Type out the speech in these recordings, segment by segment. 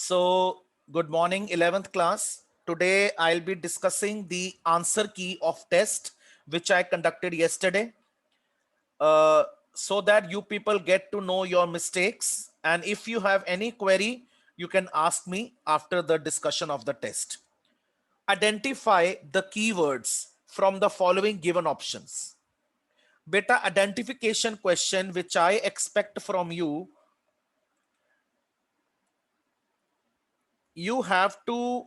So, good morning, 11th class. Today, I'll be discussing the answer key of test which I conducted yesterday so that you people get to know your mistakes. And if you have any query, you can ask me after the discussion of the test. Identify the keywords from the following given options. Beta, identification question which I expect from you, you have to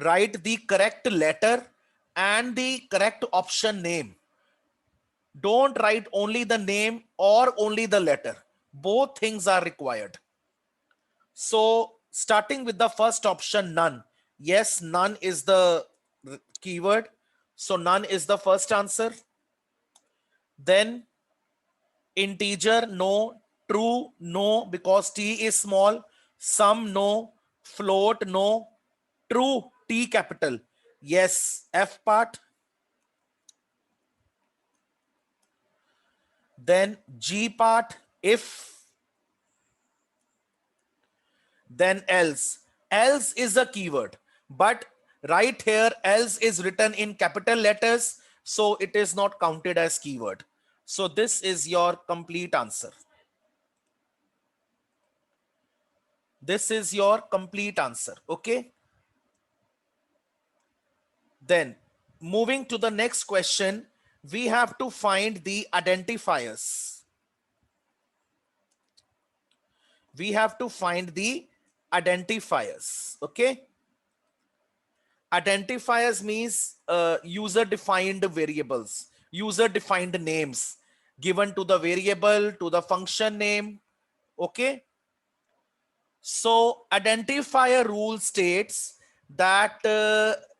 write the correct letter and the correct option name. Don't write only the name or only the letter. Both things are required. So starting with the first option, none. Yes, none is the keyword. So none is the first answer. Then integer, no. True, no, because t is small. Sum, no. Float, no. True, T capital. Yes, F part. Then G part, if, then else. Else is a keyword, but right here else is written in capital letters, so it is not counted as keyword. So this is your complete answer. This is your complete answer. Okay. Then moving to the next question, we have to find the identifiers. We have to find the identifiers. Okay. Identifiers means user defined variables, user defined names given to the variable, to the function name. Okay. So identifier rule states that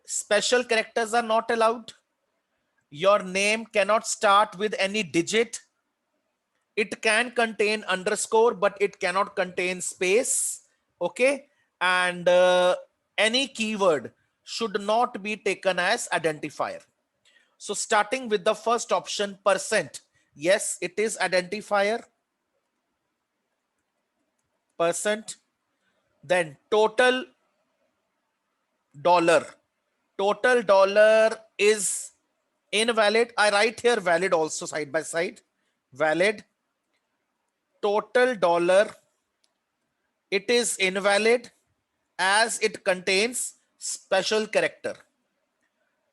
special characters are not allowed. Your name cannot start with any digit. It can contain underscore, but it cannot contain space. Okay. And any keyword should not be taken as identifier. So starting with the first option, percent. Yes, it is identifier. Percent. Then total dollar. Total dollar is invalid. I write here valid also side by side. Valid. Total dollar, it is invalid as it contains special character.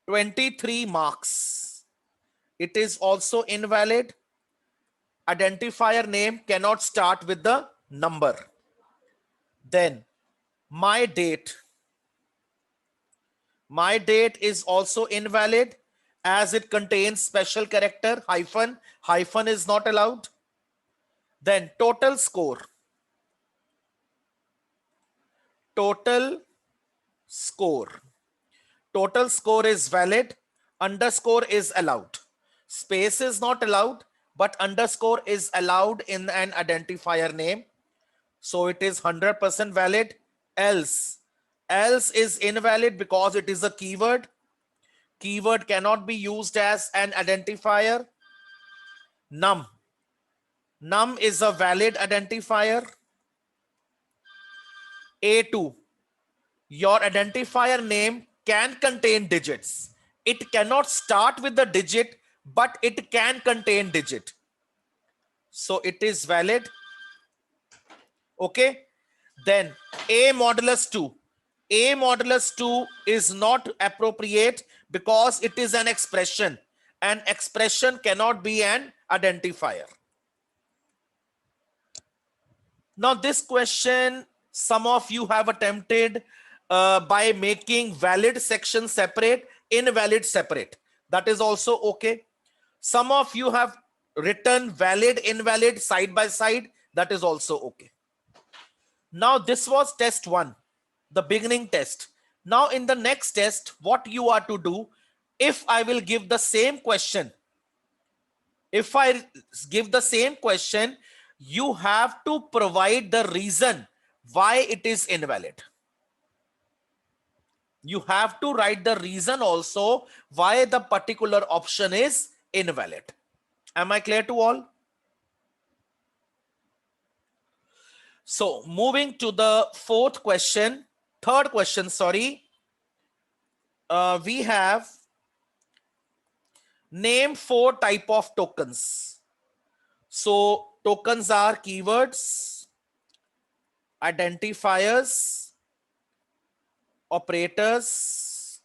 23 marks. It is also invalid. Identifier name cannot start with the number. Then my date. My date is also invalid as it contains special character hyphen. Hyphen is not allowed. Then total score. Total score. Total score is valid. Underscore is allowed. Space is not allowed, but underscore is allowed in an identifier name. So it is 100% valid. Else. Else is invalid because it is a keyword. Keyword cannot be used as an identifier. Num. Num is a valid identifier. A2. Your identifier name can contain digits. It cannot start with the digit, but it can contain digit. So it is valid. Okay. Then A modulus 2. A modulus 2 is not appropriate because it is an expression. An expression cannot be an identifier. Now this question, some of you have attempted by making valid section separate, invalid separate. That is also okay. Some of you have written valid, invalid side by side. That is also okay. Now this was test 1, the beginning test. Now in the next test, what you are to do, if I will give the same question, if I give the same question, you have to provide the reason why it is invalid. You have to write the reason also why the particular option is invalid. Am I clear to all? So moving to the third question, sorry. We have name 4 type of tokens. So tokens are keywords, identifiers, operators,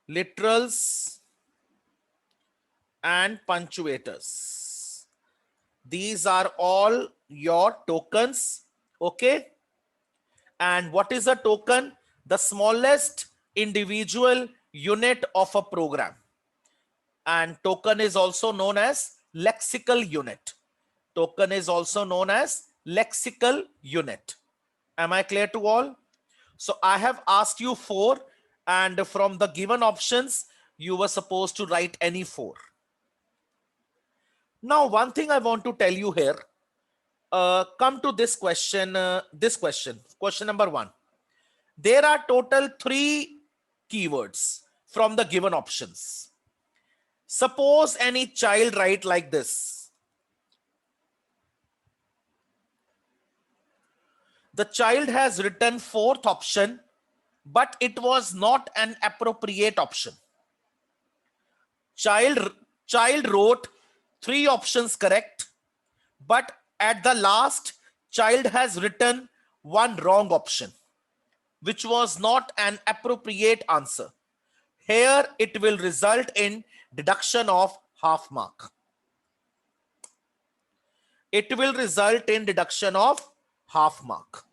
literals, and punctuators. These are all your tokens. Okay. And what is a token? The smallest individual unit of a program. And token is also known as lexical unit. Token is also known as lexical unit. Am I clear to all? So I have asked you 4, and from the given options, you were supposed to write any 4. Now, one thing I want to tell you here, come to this question, question number 1. There are total 3 keywords from the given options. Suppose any child write like this. The child has written 4th option, but it was not an appropriate option. Child wrote 3 options correct, but at the last, child has written 1 wrong option, which was not an appropriate answer. Here it will result in deduction of half mark. It will result in deduction of half mark.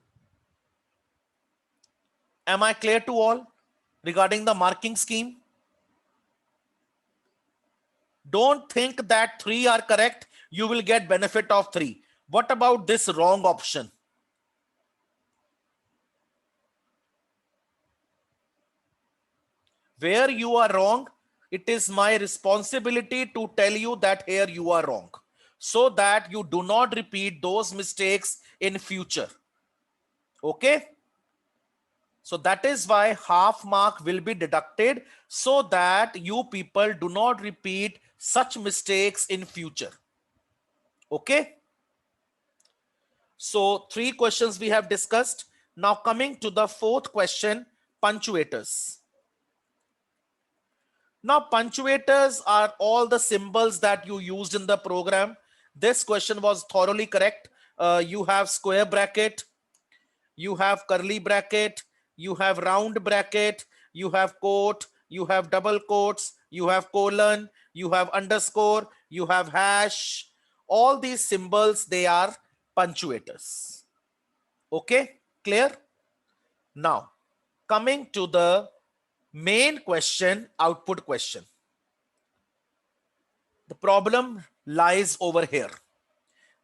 Am I clear to all regarding the marking scheme? Don't think that 3 are correct, you will get benefit of 3. What about this wrong option? Where you are wrong, it is my responsibility to tell you that here you are wrong, so that you do not repeat those mistakes in future. Okay? So that is why half mark will be deducted, so that you people do not repeat such mistakes in future. Okay? So 3 questions we have discussed. Now coming to the 4th question, punctuators. Now punctuators are all the symbols that you used in the program. This question was thoroughly correct. You have square bracket, you have curly bracket, you have round bracket, you have quote, you have double quotes, you have colon, you have underscore, you have hash. All these symbols, they are punctuators. Okay, clear? Now coming to the main question, output question. The problem lies over here.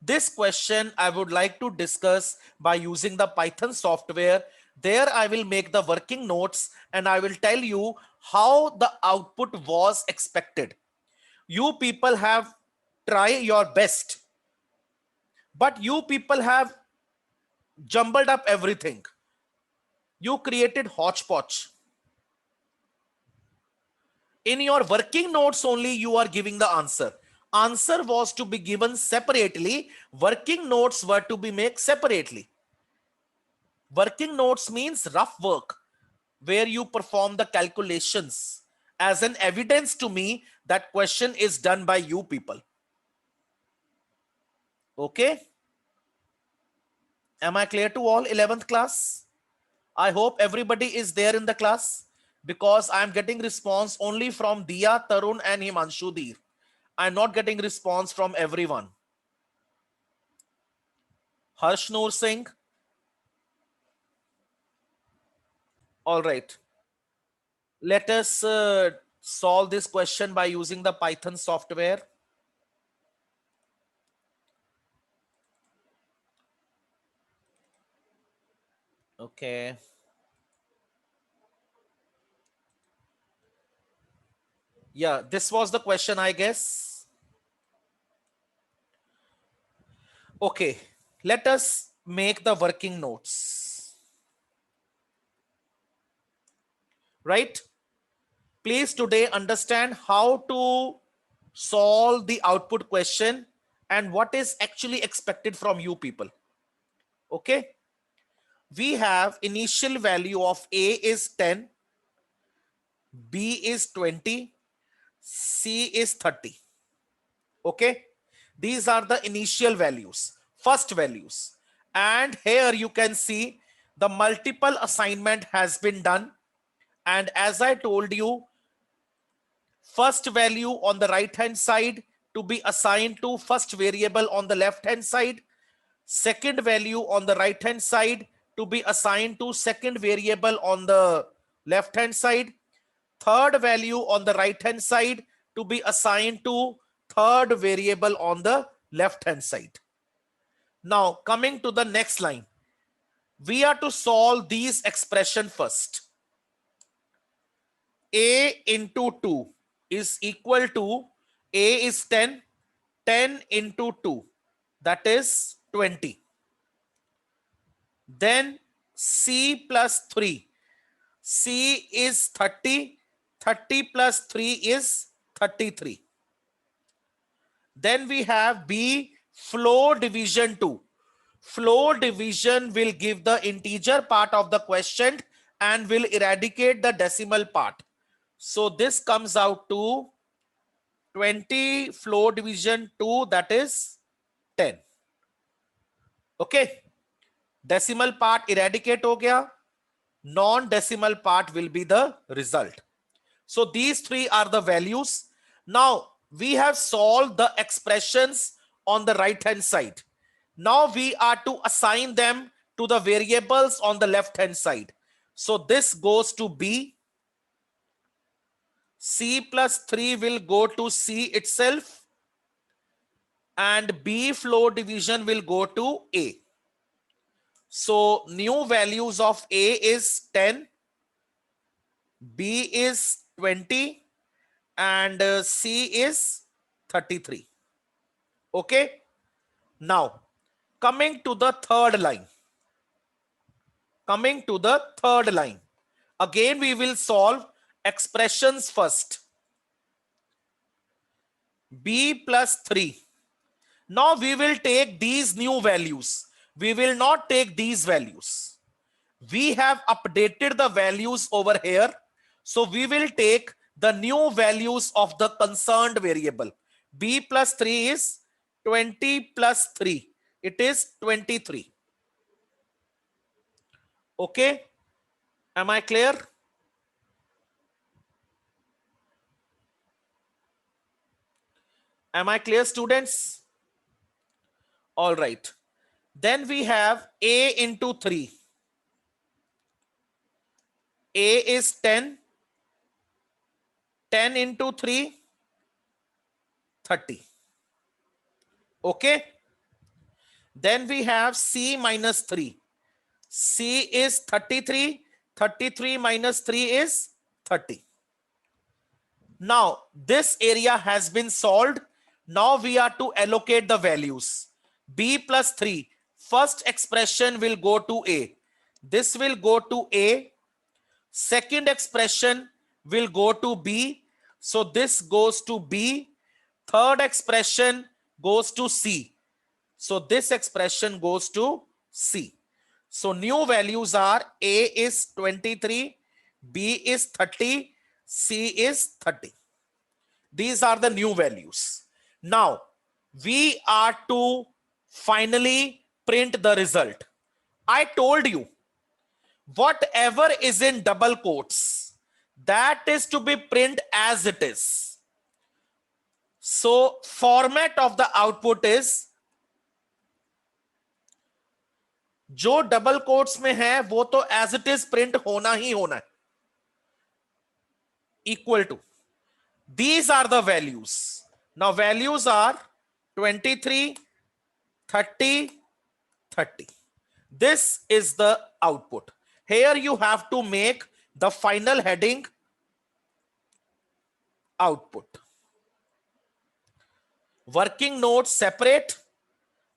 This question I would like to discuss by using the Python software. There I will make the working notes and I will tell you how the output was expected. You people have tried your best, but you people have jumbled up everything. You created hodgepodge. In your working notes only you are giving the answer. Answer was to be given separately. Working notes were to be made separately. Working notes means rough work where you perform the calculations as an evidence to me that question is done by you people. Okay? Am I clear to all 11th class? I hope everybody is there in the class, because I am getting response only from Diya, Tarun and Himanshu Dir. I'm not getting response from everyone. Harsh Noor Singh. All right. Let us solve this question by using the Python software. Okay. Yeah, this was the question, I guess. Okay, let us make the working notes. Right? Please today understand how to solve the output question and what is actually expected from you people. Okay, we have initial value of A is 10, B is 20, C is 30. Okay, these are the initial values, first values. And here you can see the multiple assignment has been done. And as I told you, first value on the right hand side to be assigned to first variable on the left hand side, second value on the right hand side to be assigned to second variable on the left hand side, third value on the right hand side to be assigned to third variable on the left hand side. Now coming to the next line, we are to solve these expression first. A into 2 is equal to, A is 10, 10 into 2, that is 20. Then C plus 3, C is 30, 30 plus 3 is 33. Then we have B, flow division 2. Flow division will give the integer part of the quotient and will eradicate the decimal part. So this comes out to 20 flow division 2, that is 10. Okay, decimal part eradicate ho gaya, non-decimal part will be the result. So these three are the values. Now we have solved the expressions on the right hand side. Now we are to assign them to the variables on the left hand side. So this goes to B. C plus 3 will go to C itself, and B flow division will go to A. So new values of A is 10, B is 20, and C is 33. Okay, now coming to the third line. Coming to the third line, again we will solve expressions first. B plus 3. Now we will take these new values. We will not take these values. We have updated the values over here. So we will take the new values of the concerned variable. B plus 3 is 20 plus 3. It is 23. Okay. Am I clear? Am I clear, students? All right. Then we have A into 3. A is 10. 10 into 3, 30. Okay. Then we have C minus 3. C is 33. 33 minus 3 is 30. Now this area has been solved. Now we are to allocate the values. B plus 3. First expression will go to A. This will go to A. Second expression will go to B. So this goes to B. Third expression goes to C. So this expression goes to C. So new values are A is 23, B is 30, C is 30. These are the new values. Now we are to finally print the result. I told you, whatever is in double quotes, that is to be print as it is. So format of the output is, जो double quotes में है वो तो as it is print होना ही होना है. Equal to, these are the values. Now values are 23, 30, 30. This is the output. Here you have to make the final heading output. Working notes separate.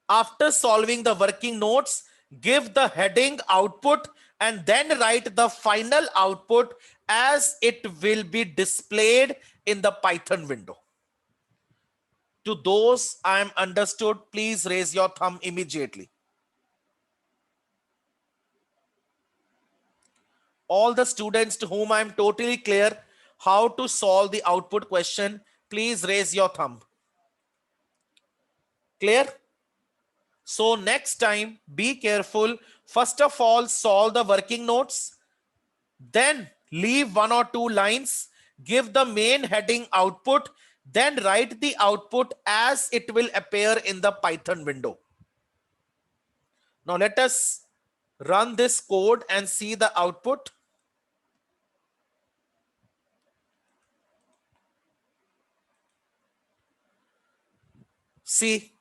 After solving the working notes, give the heading output and then write the final output as it will be displayed in the Python window. To those I am understood, please raise your thumb immediately. All the students to whom I am totally clear how to solve the output question, please raise your thumb. Clear? So next time, be careful. First of all, solve the working notes. Then leave 1 or 2 lines. Give the main heading output. Then write the output as it will appear in the Python window. Now let us run this code and see the output. See,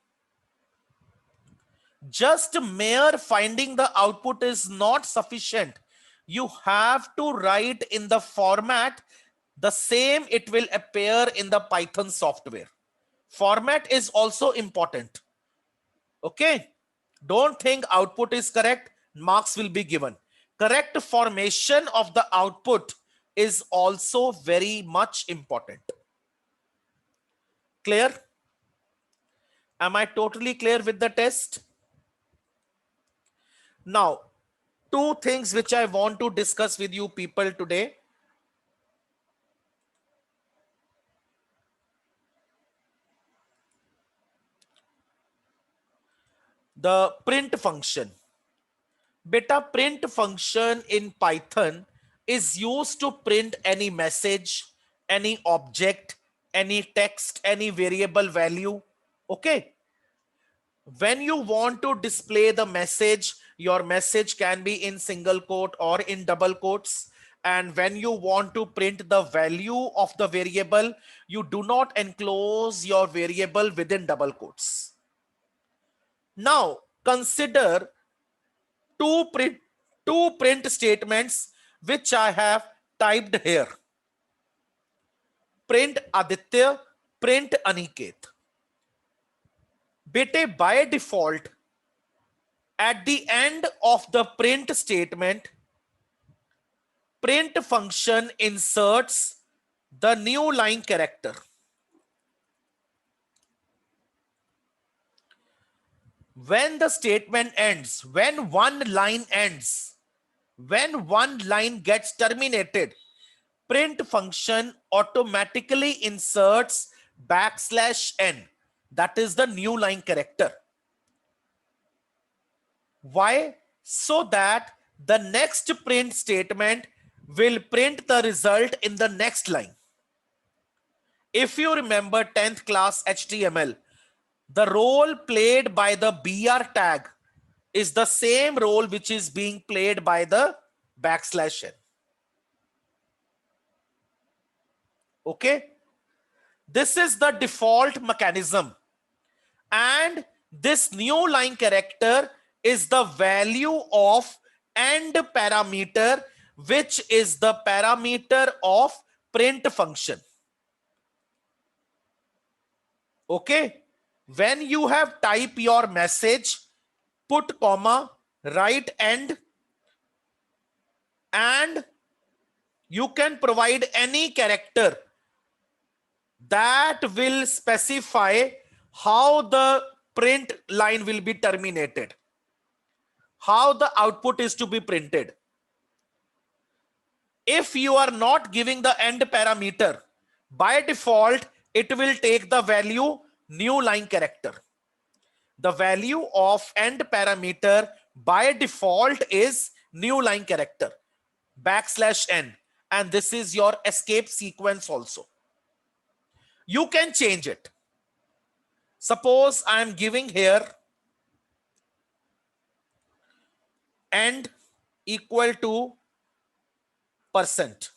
just mere finding the output is not sufficient. You have to write in the format the same it will appear in the Python software. Format is also important. Okay, don't think output is correct, marks will be given. Correct formation of the output is also very much important. Clear? Am I totally clear with the test? Now, 2 things which I want to discuss with you people today. The print function. Beta, print function in Python is used to print any message, any object, any text, any variable value. Okay. When you want to display the message, your message can be in single quote or in double quotes. And when you want to print the value of the variable, you do not enclose your variable within double quotes. Now consider two print statements which I have typed here. Print Aditya, print Aniket. Bete, by default, at the end of the print statement, print function inserts the new line character. When the statement ends, when one line ends, when one line gets terminated, print function automatically inserts \n. That is the new line character. Why? So that the next print statement will print the result in the next line. If you remember 10th class HTML, the role played by the BR tag is the same role which is being played by the \n. Okay, this is the default mechanism, and this new line character is the value of end parameter, which is the parameter of print function. Okay, when you have type your message, put comma, write end, and you can provide any character that will specify how the print line will be terminated, how the output is to be printed. If you are not giving the end parameter, by default, it will take the value new line character. The value of end parameter by default is new line character \n, and this is your escape sequence also. You can change it. Suppose I am giving here end equal to %.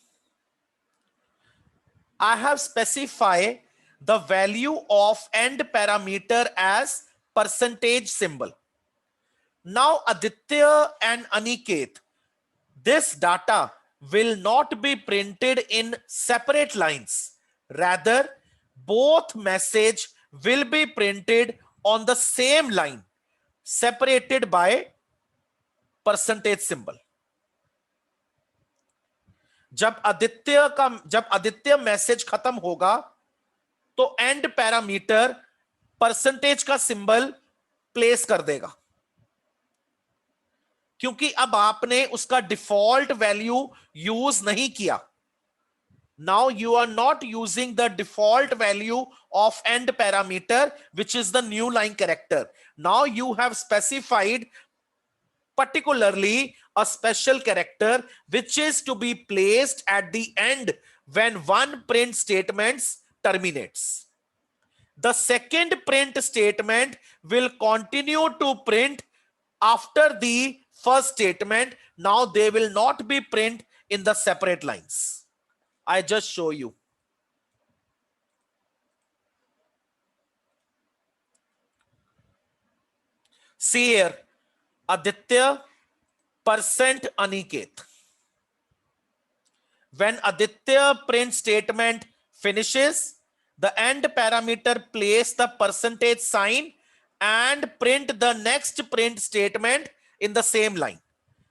I have specified the value of end parameter as percentage symbol. Now Aditya and Aniket, this data will not be printed in separate lines. Rather, both message will be printed on the same line, separated by percentage symbol. जब Aditya message खत्म होगा तो and parameter percentage का symbol place कर देगा, क्योंकि अब आपने उसका डिफॉल्ट वैल्यू यूज नहीं किया. Now you are not using the default value of end parameter, which is the new line character. Now you have specified particularly a special character which is to be placed at the end when one print statement terminates. The second print statement will continue to print after the first statement. Now they will not be print in the separate lines. I just show you. See here, Aditya percent Aniket. When Aditya print statement finishes, the end parameter place the percentage sign and print the next print statement in the same line.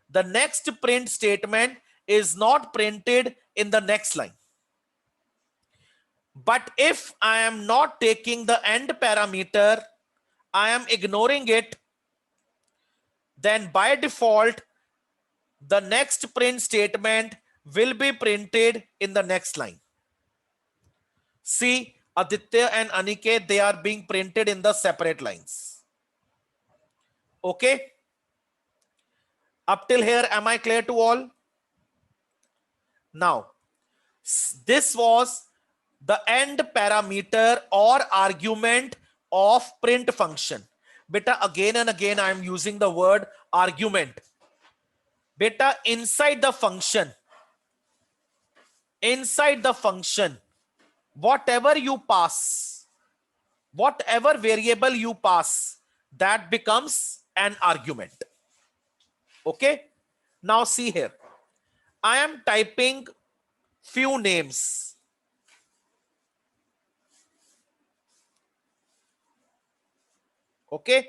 The next print statement is not printed in the next line. But if I am not taking the end parameter, I am ignoring it, then by default, the next print statement will be printed in the next line. See, Aditya and Aniket, they are being printed in the separate lines. Okay? Up till here, am I clear to all? Now, this was the end parameter or argument of print function. Beta, again and again, I am using the word argument. Beta, inside the function, whatever you pass, whatever variable you pass, that becomes an argument. Okay? Now see here. I am typing few names. Okay?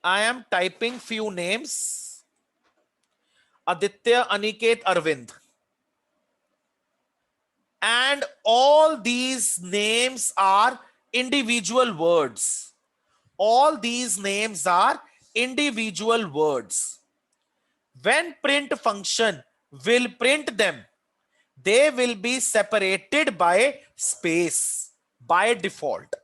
I am typing few names. Aditya, Aniket, Arvind. And all these names are individual words. All these names are individual words. When print function will print them, they will be separated by space by default.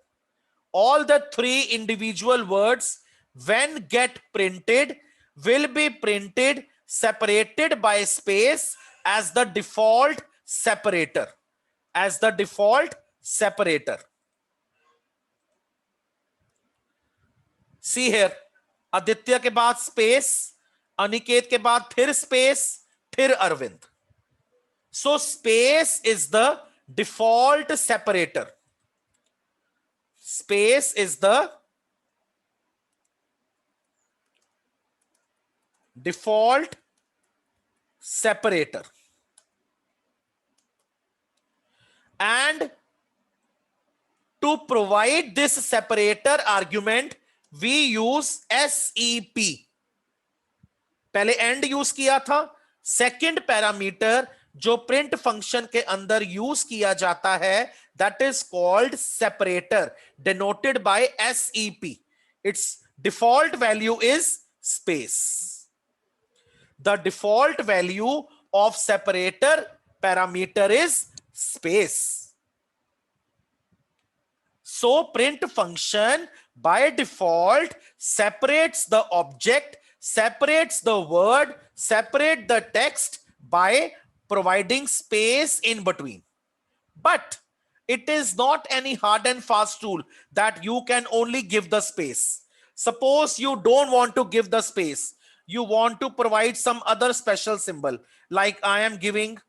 All the three individual words, when get printed, will be printed separated by space as the default separator. As the default separator. See here, Aditya के बाद space, Aniket के बाद फिर space, फिर Arvind. So space is the default separator. Space is the default separator. And to provide this separator argument, we use SEP. पहले end use किया था. Second parameter जो प्रिंट फंक्शन के अंदर यूज किया जाता है, that is called separator, denoted by SEP. Its default value is space. The default value of separator parameter is space. So print function by default separates the object, separates the word, separate the text by providing space in between. But it is not any hard and fast rule that you can only give the space. Suppose you don't want to give the space. You want to provide some other special symbol, like I am giving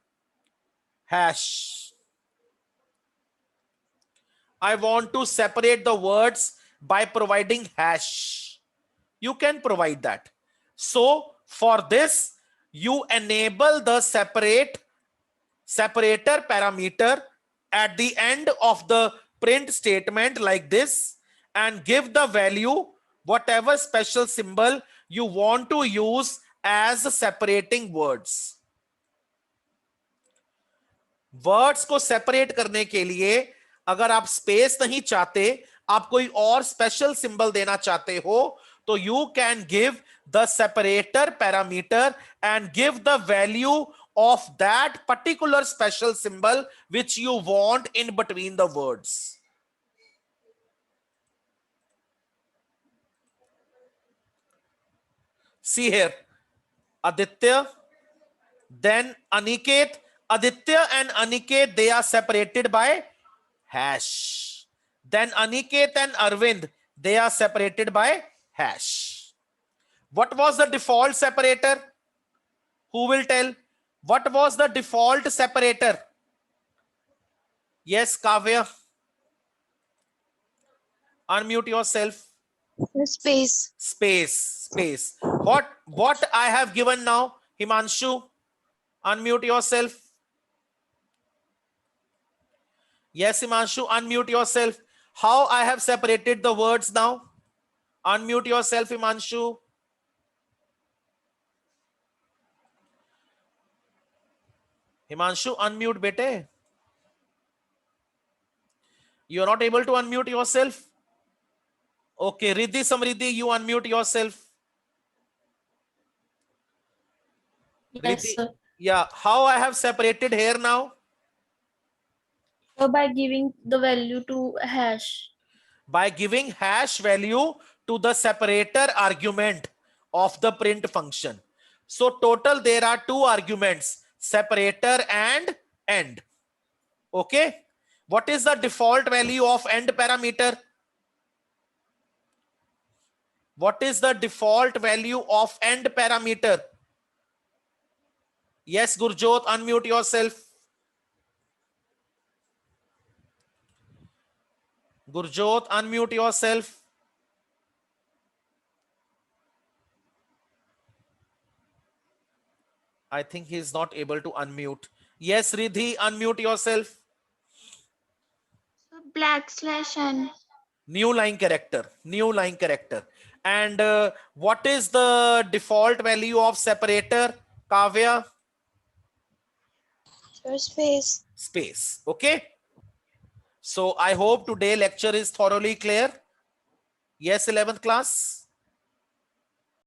hash. I want to separate the words by providing hash. You can provide that. So for this, you enable the separator parameter at the end of the print statement like this, and give the value whatever special symbol you want to use as separating words. Words को separate करने के लिए अगर आप space नहीं चाहते, आप कोई और स्पेशल सिंबल देना चाहते हो, तो you can give the separator parameter and give the value of that particular special symbol which you want in between the words. See here, Aditya, then Aniket. Aditya and Aniket, they are separated by hash. Then Aniket and Arvind, they are separated by hash. What was the default separator? Who will tell? What was the default separator? Yes, Kavya. Unmute yourself. Space. Space. What I have given now, Himanshu? Unmute yourself. Yes, Himanshu, unmute yourself. How I have separated the words now? Unmute yourself, Himanshu. Himanshu, unmute, bete. You are not able to unmute yourself. Okay, Riddhi Samriddhi, you unmute yourself. Yes, Riddhi, sir. yeah, how I have separated here now? By giving the value to hash. By giving hash value to the separator argument of the print function. So total there are two arguments, separator and end. Okay. What is the default value of end parameter? What is the default value of end parameter? Yes, Gurjot, unmute yourself. Gurjot, unmute yourself. I think he is not able to unmute. Yes, Riddhi, unmute yourself. \n. New line character. And what is the default value of separator, Kavya? Space. Okay. So I hope today lecture is thoroughly clear. Yes, 11th class.